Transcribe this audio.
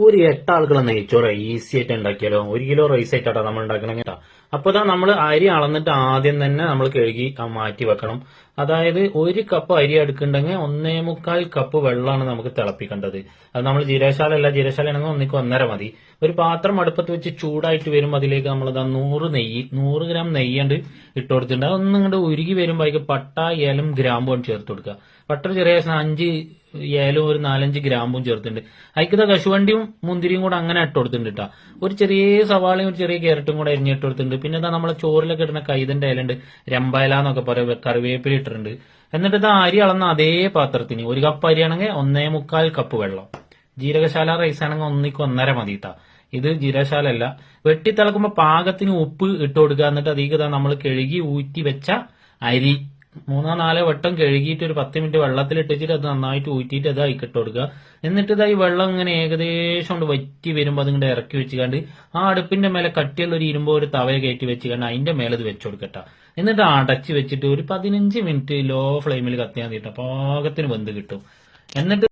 ഒരു 8 ആളുകളെ നെയ്ച്ചോറ് ഈസി ആയിട്ട് ഉണ്ടാക്കിയാലോ. 1 കിലോ റൈസ് ആയിട്ടാ നമ്മൾ ഉണ്ടാക്കണം കേട്ടോ. അപ്പൊ ഇതാ നമ്മൾ അരി അളന്നിട്ട് ആദ്യം തന്നെ നമ്മൾ കഴുകി മാറ്റി വെക്കണം. അതായത് 1 കപ്പ് അരി എടുക്കുന്നുണ്ടെങ്കിൽ 1.25 കപ്പ് വെള്ളമാണ് നമുക്ക് തിളപ്പിക്കേണ്ടത്. അത് നമ്മൾ ജീരകശാല അല്ല, ജീരകശാല ആണെങ്കിൽ 1:1.5 മതി. ഒരു പാത്രം അടുപ്പത്ത് വെച്ച് ചൂടായിട്ട് വരുമ്പോൾ അതിലേക്ക് നമ്മൾ 100 ഗ്രാം നെയ്യണ്ട് ഇട്ട് കൊടുത്തിട്ടുണ്ട്. അതൊന്നും ഇങ്ങോട്ട് ഉരുകി വരുമ്പോൾ അതിലേക്ക് പട്ട, ഏലം, ഗ്രാമ്പും ചേർത്ത് കൊടുക്കുക. പട്ട ചെറിയ 5 ഏലും ഒരു 4-5 ഗ്രാമ്പും ചേർത്തിട്ടുണ്ട്. അതിക്കത കശുവണ്ടിയും മുന്തിരിയും കൂടെ അങ്ങനെ ഇട്ട് കൊടുത്തിട്ടുണ്ട് കേട്ടോ. ഒരു ചെറിയ സവാളയും ഒരു ചെറിയ ക്യാരറ്റും കൂടെ അരിഞ്ഞിട്ട് കൊടുത്തിട്ടുണ്ട്. പിന്നെ ഇതാ നമ്മളെ ചോറിലൊക്കെ ഇടുന്ന കൈതന്റെ ഇല ഉണ്ട്, രമ്പായില എന്നൊക്കെ പറയും, കറിവേപ്പില ഇട്ടിട്ടുണ്ട്. എന്നിട്ട് ഇതാ അരി അളന്ന അതേ പാത്രത്തിന് 1 കപ്പ് അരിയാണെങ്കിൽ 1.25 കപ്പ് വെള്ളം. ജീരകശാല റൈസ് ആണെങ്കിൽ 1:1.5 മതി കേട്ടോ. ഇത് ജീരകശാല അല്ല. വെട്ടി തിളക്കുമ്പോ പാകത്തിന് ഉപ്പ് ഇട്ട് കൊടുക്കുക. എന്നിട്ട് അധികം നമ്മൾ കഴുകി ഊറ്റി വെച്ച അരി 3-4 വട്ടം കഴുകിയിട്ട് ഒരു 10 മിനിറ്റ് വെള്ളത്തിൽ ഇട്ടിട്ട് അത് നന്നായിട്ട് ഊറ്റിയിട്ട് അത് ഇട്ട് കൊടുക്കുക. എന്നിട്ട് ഇതായി വെള്ളം ഇങ്ങനെ ഏകദേശം കൊണ്ട് വറ്റി വരുമ്പോൾ അതിങ്ങോട്ട് ഇറക്കി വെച്ചുകൊണ്ട് ആ അടുപ്പിന്റെ മേലെ കട്ടിയുള്ള ഒരു ഇരുമ്പോ ഒരു തവയ കയറ്റി വെച്ചുകൊണ്ട് അതിന്റെ മേലെ ഇത് വെച്ചു കൊടുക്കട്ട. എന്നിട്ട് അടച്ച് വെച്ചിട്ട് ഒരു 15 മിനിറ്റ് ലോ ഫ്ലെയിമിൽ കത്തിയാൽ തീട്ട പാകത്തിന് വെന്ത് കിട്ടും. എന്നിട്ട്